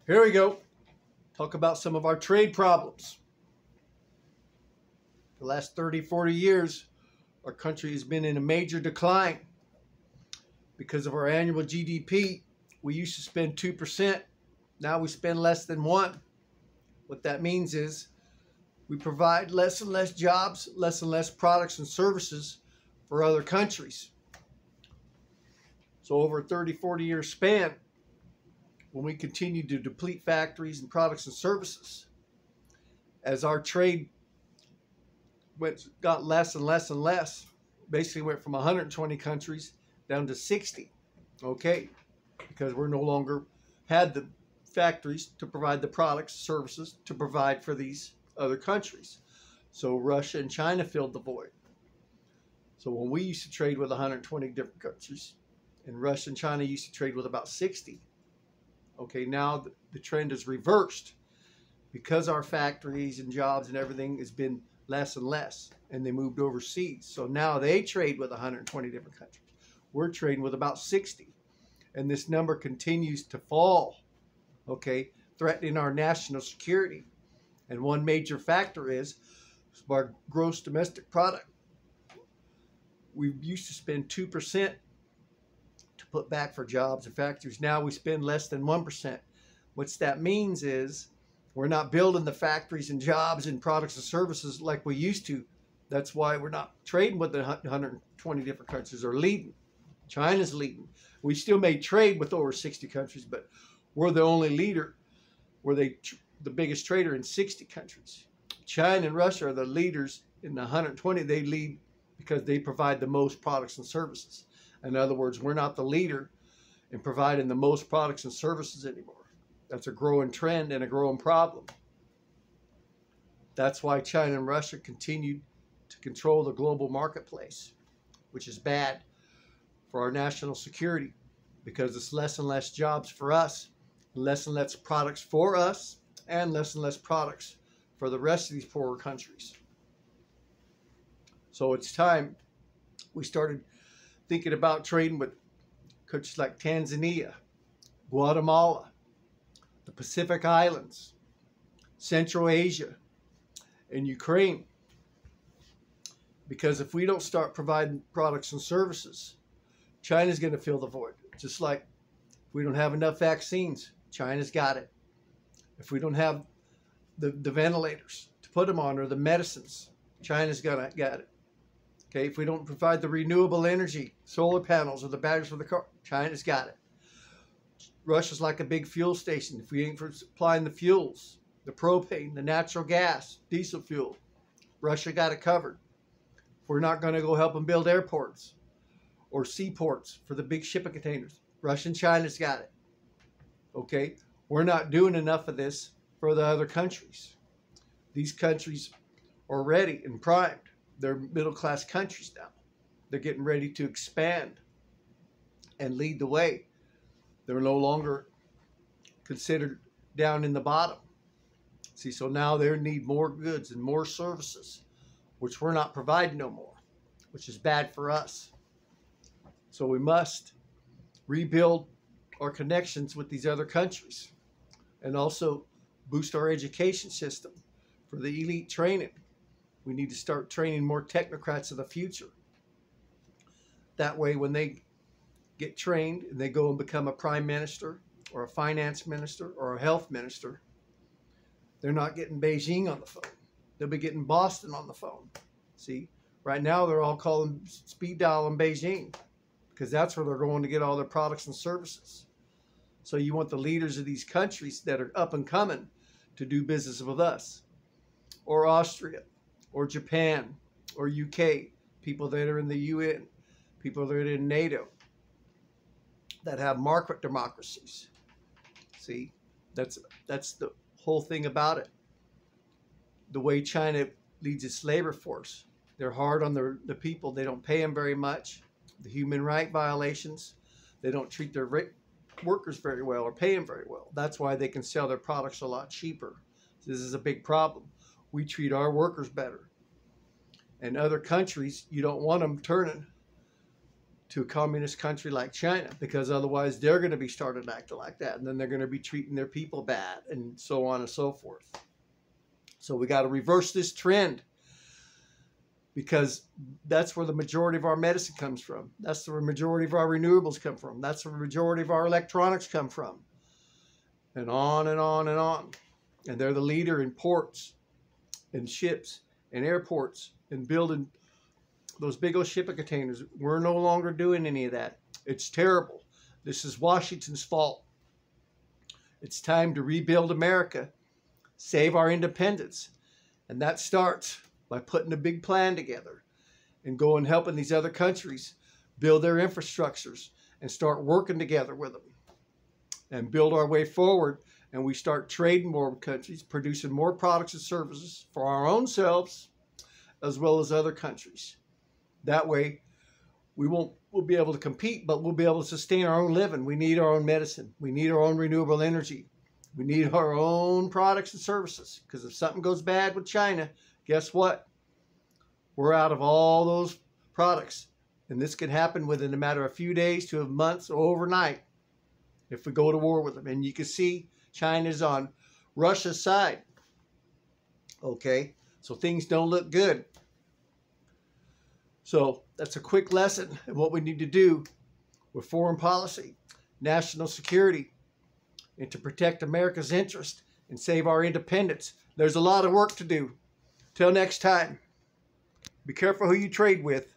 Here we go. Talk about some of our trade problems. The last 30, 40 years, our country has been in a major decline because of our annual GDP. We used to spend 2%. Now we spend less than 1%. What that means is we provide less and less jobs, less and less products and services for other countries. So over a 30, 40 year span, when we continue to deplete factories and products and services, as our trade got less and less and less, basically went from 120 countries down to 60, okay? Because we're no longer had the factories to provide the products, services to provide for these other countries. So Russia and China filled the void. So when we used to trade with 120 different countries, and Russia and China used to trade with about 60, okay, now the trend is reversed because our factories and jobs and everything has been less and less, and they moved overseas. So now they trade with 120 different countries. We're trading with about 60, and this number continues to fall, okay, threatening our national security. And one major factor is our gross domestic product. We used to spend 2% to put back for jobs and factories. Now we spend less than 1%. What that means is we're not building the factories and jobs and products and services like we used to. That's why we're not trading with the 120 different countries or leading. China's leading. We still may trade with over 60 countries, but we're the only leader. We're the biggest trader in 60 countries. China and Russia are the leaders in the 120. They lead because they provide the most products and services. In other words, we're not the leader in providing the most products and services anymore. That's a growing trend and a growing problem. That's why China and Russia continue to control the global marketplace, which is bad for our national security because it's less and less jobs for us, less and less products for us, and less products for the rest of these poorer countries. So it's time we started thinking about trading with countries like Tanzania, Guatemala, the Pacific Islands, Central Asia, and Ukraine. Because if we don't start providing products and services, China's going to fill the void. Just like if we don't have enough vaccines, China's got it. If we don't have the ventilators to put them on or the medicines, China's got it. Okay, if we don't provide the renewable energy, solar panels or the batteries for the car, China's got it. Russia's like a big fuel station. If we ain't for supplying the fuels, the propane, the natural gas, diesel fuel, Russia got it covered. We're not going to go help them build airports or seaports for the big shipping containers. Russia and China's got it. Okay, we're not doing enough of this for the other countries. These countries are ready and primed. They're middle-class countries now. They're getting ready to expand and lead the way. They're no longer considered down in the bottom. See, so now they need more goods and more services, which we're not providing no more, which is bad for us. So we must rebuild our connections with these other countries and also boost our education system for the elite training. We need to start training more technocrats of the future. That way, when they get trained and they go and become a prime minister or a finance minister or a health minister, they're not getting Beijing on the phone. They'll be getting Boston on the phone. See, right now they're all calling speed dial in Beijing because that's where they're going to get all their products and services. So you want the leaders of these countries that are up and coming to do business with us, or Austria, or Japan, or UK, people that are in the UN, people that are in NATO, that have market democracies. See, that's the whole thing about it. The way China leads its labor force, they're hard on the people. They don't pay them very much. The human right violations, they don't treat their workers very well or pay them very well. That's why they can sell their products a lot cheaper. This is a big problem. We treat our workers better. And other countries, you don't want them turning to a communist country like China, because otherwise they're going to be started acting like that, and then they're going to be treating their people bad, and so on and so forth. So we got to reverse this trend, because that's where the majority of our medicine comes from. That's where the majority of our renewables come from. That's where the majority of our electronics come from. And on and on and on. And they're the leader in ports and ships and airports and building those big old shipping containers. We're no longer doing any of that. It's terrible. This is Washington's fault. It's time to rebuild America, save our independence. And that starts by putting a big plan together and going helping these other countries build their infrastructures and start working together with them and build our way forward. And we start trading more with countries, producing more products and services for our own selves as well as other countries. That way we'll be able to compete, but we'll be able to sustain our own living. We need our own medicine. We need our own renewable energy. We need our own products and services, because if something goes bad with China, guess what? We're out of all those products. And this could happen within a matter of a few days to months or overnight if we go to war with them. And you can see China's on Russia's side. Okay, so things don't look good. So that's a quick lesson of what we need to do with foreign policy, national security, and to protect America's interest and save our independence. There's a lot of work to do. Till next time, be careful who you trade with.